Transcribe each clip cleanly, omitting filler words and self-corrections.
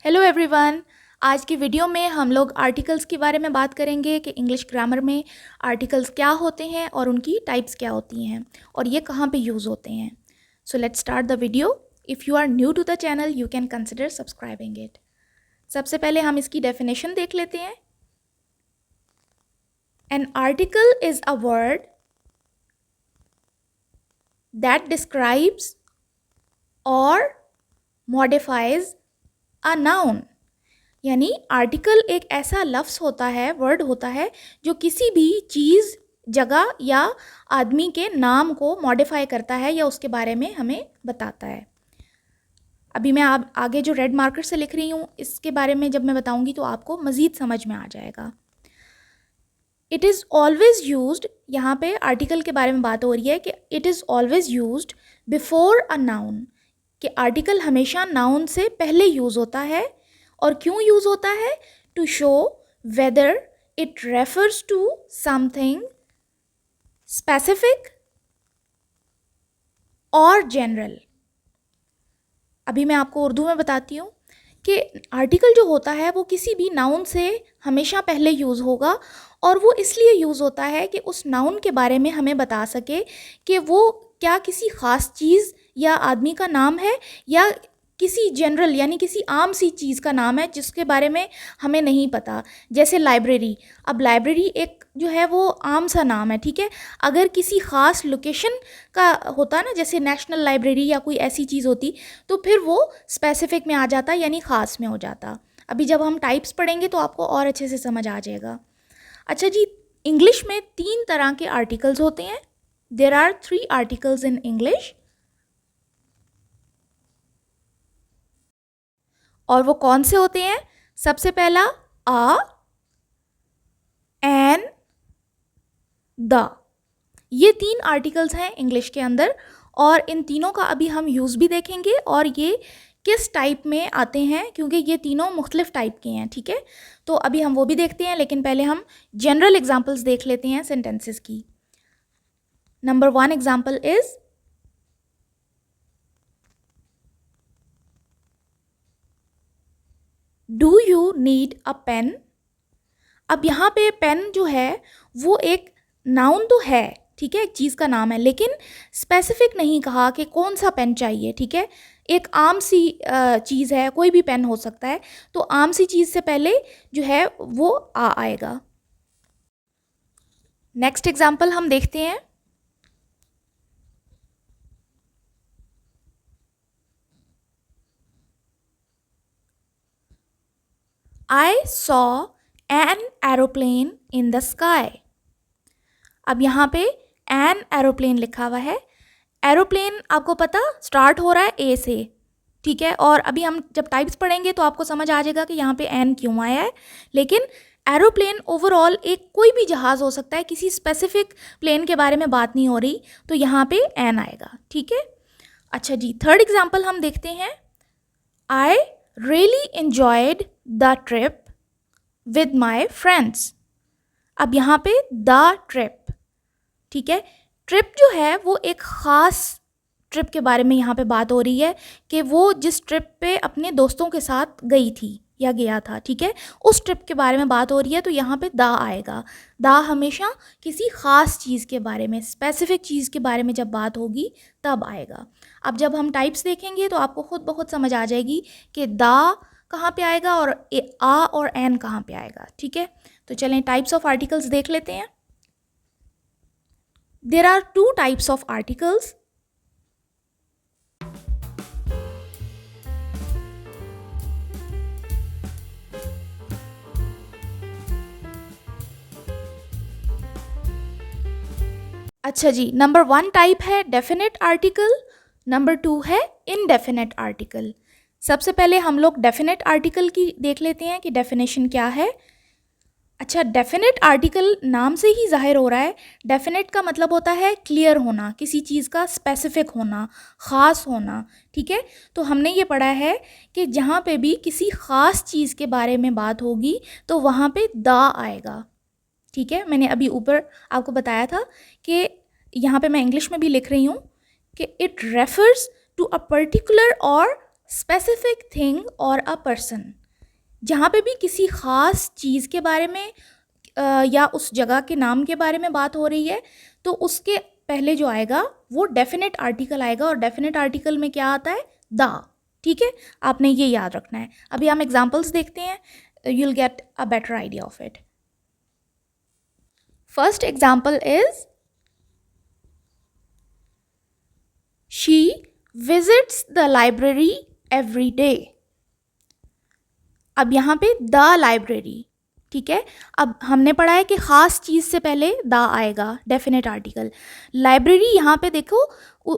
Hello everyone. आज की video में हम लोग आर्टिकल्स के बारे में बात करेंगे कि इंग्लिश ग्रामर में आर्टिकल्स क्या होते हैं और उनकी टाइप्स क्या होती हैं और ये कहाँ पे यूज़ होते हैं। So let's start the video. If you are new to the channel you can consider subscribing it. सबसे पहले हम इसकी डेफिनेशन देख लेते हैं। An article is a word that describes or modifies a noun. यानी आर्टिकल एक ऐसा लफ्ज़ होता है, वर्ड होता है जो किसी भी चीज़, जगह या आदमी के नाम को मॉडिफाई करता है या उसके बारे में हमें बताता है। अभी मैं आगे जो रेड मार्कर से लिख रही हूँ इसके बारे में जब मैं बताऊँगी तो आपको मज़ीद समझ में आ जाएगा। इट इज़ ऑलवेज़ यूज्ड, यहाँ पे आर्टिकल के बारे में बात हो रही है कि it is always used before a noun, कि आर्टिकल हमेशा नाउन से पहले यूज़ होता है। और क्यों यूज़ होता है? To show whether it refers to something specific or general. अभी मैं आपको उर्दू में बताती हूँ कि आर्टिकल जो होता है वो किसी भी नाउन से हमेशा पहले यूज़ होगा और वो इसलिए यूज़ होता है कि उस नाउन के बारे में हमें बता सके कि वो क्या किसी ख़ास चीज़ या आदमी का नाम है या किसी जनरल यानी किसी आम सी चीज़ का नाम है जिसके बारे में हमें नहीं पता। जैसे लाइब्रेरी, अब लाइब्रेरी एक जो है वो आम सा नाम है, ठीक है। अगर किसी ख़ास लोकेशन का होता ना, जैसे नेशनल लाइब्रेरी या कोई ऐसी चीज़ होती, तो फिर वो स्पेसिफिक में आ जाता यानी ख़ास में हो जाता। अभी जब हम टाइप्स पढ़ेंगे तो आपको और अच्छे से समझ आ जाएगा। अच्छा जी, इंग्लिश में 3 तरह के आर्टिकल्स होते हैं। There are 3 articles in English. और वो कौन से होते हैं? सबसे पहला आ, एन, द। ये 3 आर्टिकल्स हैं इंग्लिश के अंदर और इन तीनों का अभी हम यूज़ भी देखेंगे और ये किस टाइप में आते हैं, क्योंकि ये तीनों मुख्तलिफ टाइप के हैं, ठीक है। तो अभी हम वो भी देखते हैं, लेकिन पहले हम जनरल एग्जांपल्स देख लेते हैं सेंटेंसेस की। Number 1 example is do you need a pen. अब यहाँ पे पेन जो है वो एक नाउन तो है, ठीक है, एक चीज़ का नाम है, लेकिन स्पेसिफिक नहीं कहा कि कौन सा पेन चाहिए, ठीक है। एक आम सी चीज़ है, कोई भी पेन हो सकता है, तो आम सी चीज़ से पहले जो है वो आ आएगा। नेक्स्ट एग्जाम्पल हम देखते हैं। I saw an aeroplane in the sky। अब यहाँ पे an aeroplane लिखा हुआ है। एरोप्लेन आपको पता स्टार्ट हो रहा है ए से, ठीक है। और अभी हम जब टाइप्स पढ़ेंगे तो आपको समझ आ जाएगा कि यहाँ पे एन क्यों आया है। लेकिन एरोप्लेन ओवरऑल एक कोई भी जहाज़ हो सकता है, किसी स्पेसिफिक प्लेन के बारे में बात नहीं हो रही, तो यहाँ पे एन आएगा, ठीक है। अच्छा जी, थर्ड एग्जाम्पल हम देखते हैं। I really enjoyed the trip with my friends. अब यहाँ पे द ट्रिप, ठीक है। ट्रिप जो है वो एक ख़ास ट्रिप के बारे में यहाँ पे बात हो रही है कि वो जिस ट्रिप पे अपने दोस्तों के साथ गई थी या गया था, ठीक है, उस ट्रिप के बारे में बात हो रही है, तो यहाँ पे द आएगा। द हमेशा किसी ख़ास चीज़ के बारे में, स्पेसिफिक चीज़ के बारे में जब बात होगी तब आएगा। अब जब हम टाइप्स देखेंगे तो आपको खुद ब खुद समझ आ जाएगी कि द कहाँ पे आएगा और आ और एन कहाँ पे आएगा, ठीक है। तो चलें टाइप्स ऑफ आर्टिकल्स देख लेते हैं। There are 2 types of articles. अच्छा जी, नंबर 1 टाइप है डेफिनेट आर्टिकल, नंबर 2 है इनडेफिनेट आर्टिकल। सबसे पहले हम लोग डेफिनेट आर्टिकल की देख लेते हैं कि डेफिनेशन क्या है। अच्छा, डेफिनेट आर्टिकल नाम से ही जाहिर हो रहा है। डेफिनेट का मतलब होता है क्लियर होना, किसी चीज़ का स्पेसिफिक होना, ख़ास होना, ठीक है। तो हमने ये पढ़ा है कि जहाँ पे भी किसी ख़ास चीज़ के बारे में बात होगी तो वहाँ पे द आएगा, ठीक है। मैंने अभी ऊपर आपको बताया था कि यहाँ पे मैं इंग्लिश में भी लिख रही हूँ कि it refers to a particular or specific thing or a person, जहाँ पे भी किसी ख़ास चीज़ के बारे में या उस जगह के नाम के बारे में बात हो रही है, तो उसके पहले जो आएगा वो डेफिनेट आर्टिकल आएगा, और डेफिनेट आर्टिकल में क्या आता है? द। ठीक है, आपने ये याद रखना है। अभी हम एग्जांपल्स देखते हैं, you will get a better idea of it. First example is she visits the library every day. अब यहाँ पे द लाइब्रेरी, ठीक है। अब हमने पढ़ा है कि ख़ास चीज़ से पहले द आएगा, डेफिनेट आर्टिकल। लाइब्रेरी यहाँ पे देखो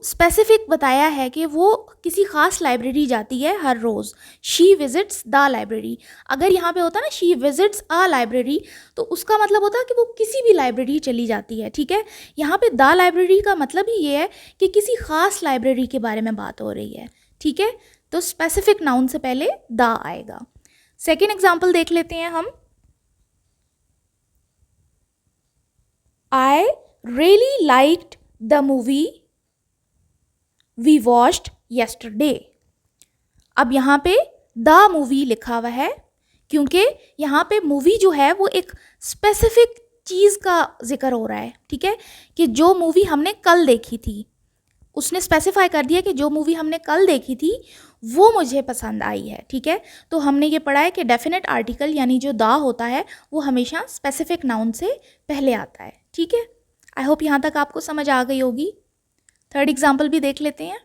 स्पेसिफिक बताया है कि वो किसी ख़ास लाइब्रेरी जाती है हर रोज़। She visits the library. अगर यहाँ पे होता ना शी विजिट्स अ लाइब्रेरी, तो उसका मतलब होता है कि वो किसी भी लाइब्रेरी चली जाती है, ठीक है। यहाँ पे द लाइब्रेरी का मतलब ही ये है कि किसी ख़ास लाइब्रेरी के बारे में बात हो रही है, ठीक है। तो स्पेसिफिक नाउन से पहले द आएगा। सेकेंड एग्जाम्पल देख लेते हैं हम। I really liked the movie we watched yesterday। अब यहाँ पे द मूवी लिखा हुआ है क्योंकि यहाँ पे मूवी जो है वो एक स्पेसिफिक चीज़ का जिक्र हो रहा है, ठीक है, कि जो मूवी हमने कल देखी थी। उसने स्पेसिफाई कर दिया कि जो मूवी हमने कल देखी थी वो मुझे पसंद आई है, ठीक है। तो हमने ये पढ़ा है कि डेफिनेट आर्टिकल यानी जो द होता है वो हमेशा स्पेसिफिक नाउन से पहले आता है, ठीक है। आई होप यहाँ तक आपको समझ आ गई होगी। थर्ड एग्जाम्पल भी देख लेते हैं।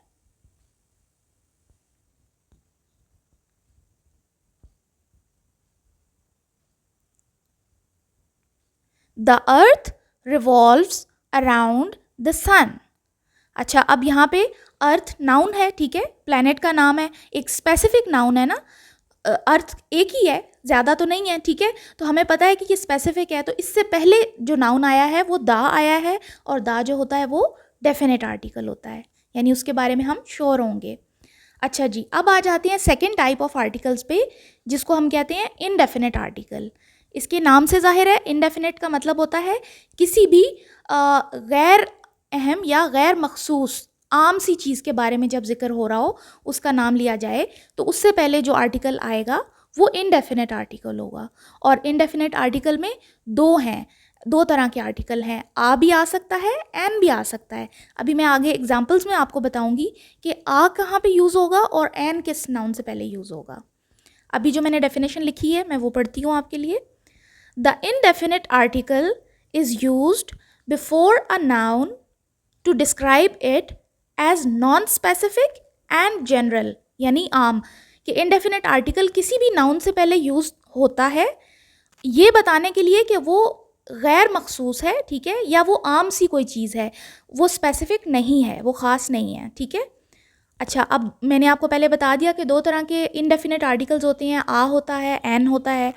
The earth revolves around the sun. अच्छा, अब यहाँ पे अर्थ नाउन है, ठीक है, प्लैनेट का नाम है, एक स्पेसिफिक नाउन है ना। अर्थ एक ही है, ज़्यादा तो नहीं है, ठीक है। तो हमें पता है कि ये स्पेसिफिक है, तो इससे पहले जो नाउन आया है वो द आया है, और द जो होता है वो डेफिनेट आर्टिकल होता है, यानी उसके बारे में हम श्योर होंगे। अच्छा जी, अब आ जाते हैं सेकेंड टाइप ऑफ आर्टिकल्स पे, जिसको हम कहते हैं इनडेफिनेट आर्टिकल। इसके नाम से जाहिर है, इनडेफिनेट का मतलब होता है किसी भी गैर अहम या गैर मखसूस आम सी चीज़ के बारे में जब जिक्र हो रहा हो, उसका नाम लिया जाए, तो उससे पहले जो आर्टिकल आएगा वो इनडेफिनेट आर्टिकल होगा। और इनडेफिनेट आर्टिकल में दो तरह के आर्टिकल हैं, आ भी आ सकता है, एन भी आ सकता है। अभी मैं आगे एग्जाम्पल्स में आपको बताऊंगी कि आ कहाँ पे यूज़ होगा और एन किस नाउन से पहले यूज़ होगा। अभी जो मैंने डेफिनेशन लिखी है मैं वो पढ़ती हूँ आपके लिए। The indefinite article is used before a noun to describe it as non specific and general, यानी आम, कि इनडेफिनेट आर्टिकल किसी भी नाउन से पहले यूज़ होता है ये बताने के लिए कि वो गैर मखसूस है, ठीक है, या वो आम सी कोई चीज़ है, वो स्पेसिफिक नहीं है, वो ख़ास नहीं है, ठीक है। अच्छा, अब मैंने आपको पहले बता दिया कि दो तरह के इनडेफिनेट आर्टिकल्स होते हैं, आ होता है, एन होता है।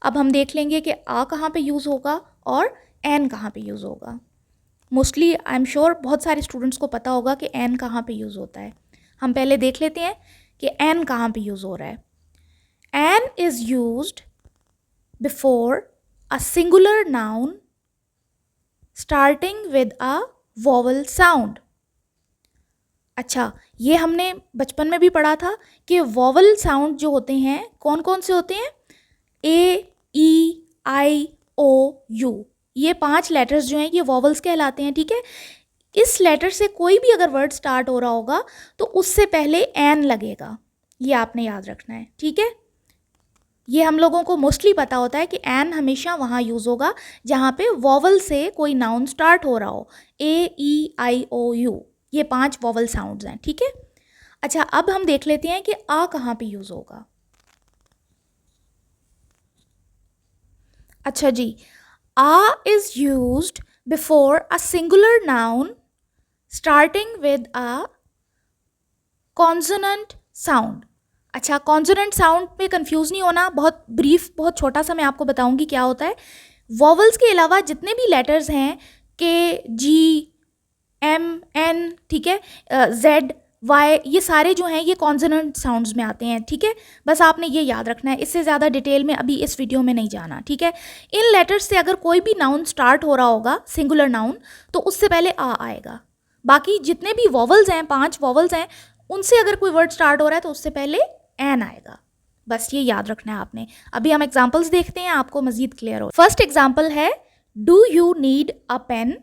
अब हम देख लेंगे कि आ कहाँ पे यूज़ होगा और एन कहाँ पे यूज़ होगा। मोस्टली आई एम श्योर बहुत सारे स्टूडेंट्स को पता होगा कि एन कहाँ पे यूज़ होता है। हम पहले देख लेते हैं कि एन कहाँ पे यूज़ हो रहा है। An is used before a singular noun starting with a vowel sound. अच्छा, ये हमने बचपन में भी पढ़ा था कि वोवल साउंड जो होते हैं कौन कौन से होते हैं? ए, ई, आई, ओ, यू, ये 5 लेटर्स जो हैं ये वोवल्स कहलाते हैं, ठीक है। इस लेटर से कोई भी अगर वर्ड स्टार्ट हो रहा होगा तो उससे पहले एन लगेगा, ये आपने याद रखना है, ठीक है। ये हम लोगों को मोस्टली पता होता है कि एन हमेशा वहाँ यूज़ होगा जहाँ पे वोवल से कोई नाउन स्टार्ट हो रहा हो। ए, ई, आई, ओ, यू, ये 5 वोवल साउंड्स हैं, ठीक है। अच्छा, अब हम देख लेते हैं कि आ कहाँ पे यूज़ होगा। अच्छा जी, a is used before a singular noun starting with a consonant sound. अच्छा, कॉन्सोनेंट साउंड पे कंफ्यूज नहीं होना, बहुत ब्रीफ, बहुत छोटा सा मैं आपको बताऊंगी क्या होता है। वोवल्स के अलावा जितने भी लेटर्स हैं, के, जी, एम, एन, ठीक है, जेड, वाई, ये सारे जो हैं ये कॉन्सोनेंट साउंड्स में आते हैं, ठीक है। बस आपने ये याद रखना है, इससे ज़्यादा डिटेल में अभी इस वीडियो में नहीं जाना, ठीक है। इन लेटर्स से अगर कोई भी नाउन स्टार्ट हो रहा होगा, सिंगुलर नाउन, तो उससे पहले आ आएगा। बाकी जितने भी वोवल्स हैं, 5 वोवल्स हैं, उनसे अगर कोई वर्ड स्टार्ट हो रहा है तो उससे पहले एन आएगा। बस ये याद रखना है आपने। अभी हम एग्जाम्पल्स देखते हैं, आपको मजीद क्लियर हो। फर्स्ट एग्जाम्पल है do you need a pen.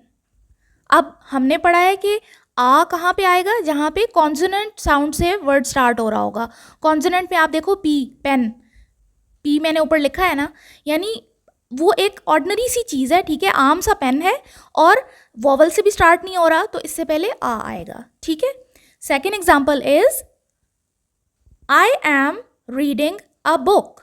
अब हमने पढ़ा है कि आ कहाँ पे आएगा, जहाँ पे कॉन्सोनेंट साउंड से वर्ड स्टार्ट हो रहा होगा। कॉन्सोनेंट में आप देखो पी, पेन, पी मैंने ऊपर लिखा है ना, यानी वो एक ऑर्डिनरी सी चीज़ है, ठीक है, आम सा पेन है और वॉवल से भी स्टार्ट नहीं हो रहा, तो इससे पहले आ आएगा, ठीक है। Second example is I am reading a book.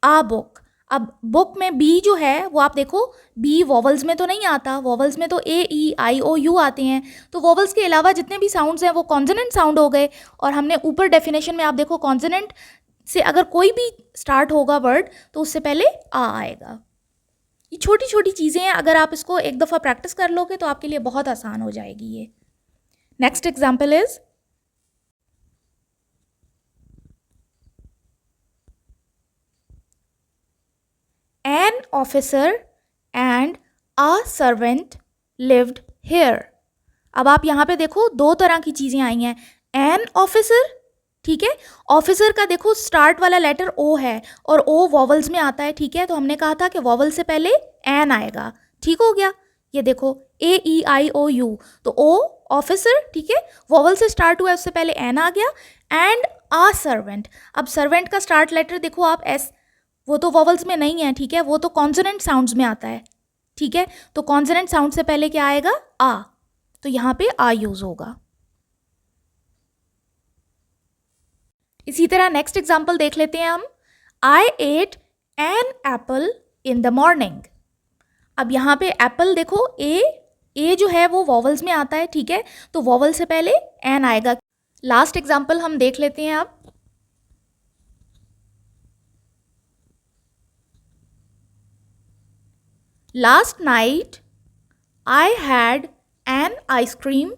A book, अब बुक में बी जो है वो आप देखो, बी वॉवल्स में तो नहीं आता, वॉवल्स में तो ए ई आई ओ यू आते हैं, तो वॉवल्स के अलावा जितने भी साउंड्स हैं वो कॉन्सोनेंट साउंड हो गए। और हमने ऊपर डेफिनेशन में आप देखो कॉन्सोनेंट से अगर कोई भी स्टार्ट होगा वर्ड तो उससे पहले आ आएगा। ये छोटी छोटी चीज़ें हैं, अगर आप इसको एक दफ़ा प्रैक्टिस कर लोगे तो आपके लिए बहुत आसान हो जाएगी ये। Next example is an officer and a servant lived hair. अब आप यहाँ पे देखो दो तरह की चीज़ें आई हैं। एन ऑफिसर, ठीक है, ऑफिसर का देखो स्टार्ट वाला लेटर ओ है और ओ वॉवल्स में आता है, ठीक है, तो हमने कहा था कि वॉवल से पहले एन आएगा, ठीक हो गया। ये देखो ए ई आई ओ यू, तो ओ ऑफिसर, ठीक है, वॉवल से स्टार्ट हुआ है, उससे पहले एन आ गया। एंड आ सर्वेंट, अब सर्वेंट का स्टार्ट लेटर देखो आप एस, वो तो वॉवल्स में नहीं है, ठीक है, वो तो कॉन्सोनेंट साउंड्स में आता है, ठीक है, तो कॉन्सोनेंट साउंड से पहले क्या आएगा, आ, तो यहाँ पे आ यूज होगा। इसी तरह नेक्स्ट एग्जाम्पल देख लेते हैं हम। I ate an apple in the morning. अब यहाँ पे एप्पल देखो ए जो है वो वॉवल्स में आता है, ठीक है, तो वॉवल से पहले एन आएगा। लास्ट एग्जाम्पल हम देख लेते हैं अब। Last night I had an ice cream,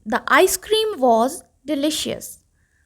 the ice cream was delicious.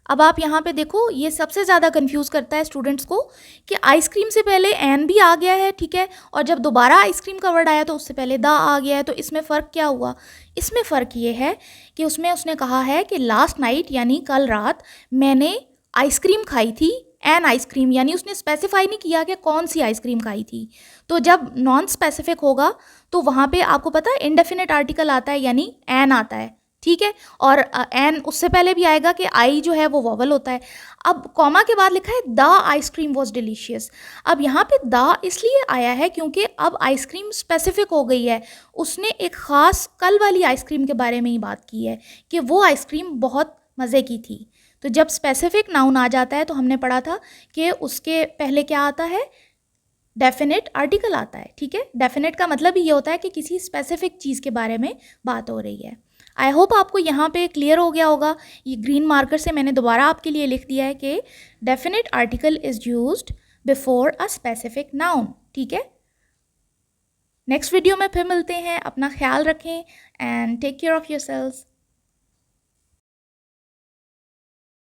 अब आप यहाँ पे देखो, ये सबसे ज़्यादा कंफ्यूज करता है स्टूडेंट्स को कि आइसक्रीम से पहले एन भी आ गया है, ठीक है, और जब दोबारा आइसक्रीम का वर्ड आया तो उससे पहले द आ गया है, तो इसमें फ़र्क क्या हुआ। इसमें फ़र्क ये है कि उसमें उसने कहा है कि लास्ट नाइट यानी कल रात मैंने आइसक्रीम खाई थी, एन आइसक्रीम, यानी उसने स्पेसिफाई नहीं किया कि कौन सी आइसक्रीम खाई थी। तो जब नॉन स्पेसिफिक होगा तो वहाँ पे आपको पता है इंडेफिनिट आर्टिकल आता है, यानी एन आता है, ठीक है, और एन उससे पहले भी आएगा कि आई जो है वो वॉवल होता है। अब कॉमा के बाद लिखा है द आइसक्रीम वॉज डिलीशियस। अब यहाँ पे द इसलिए आया है क्योंकि अब आइसक्रीम स्पेसिफिक हो गई है, उसने एक ख़ास कल वाली आइसक्रीम के बारे में ही बात की है कि वो आइसक्रीम बहुत मज़े की थी। तो जब स्पेसिफिक नाउन आ जाता है तो हमने पढ़ा था कि उसके पहले क्या आता है, डेफिनेट आर्टिकल आता है, ठीक है। डेफिनेट का मतलब ये होता है कि किसी स्पेसिफिक चीज़ के बारे में बात हो रही है। आई होप आपको यहाँ पे क्लियर हो गया होगा। ये ग्रीन मार्कर से मैंने दोबारा आपके लिए लिख दिया है कि definite article is used before a specific noun, ठीक है। नेक्स्ट वीडियो में फिर मिलते हैं, अपना ख्याल रखें and take care of yourselves.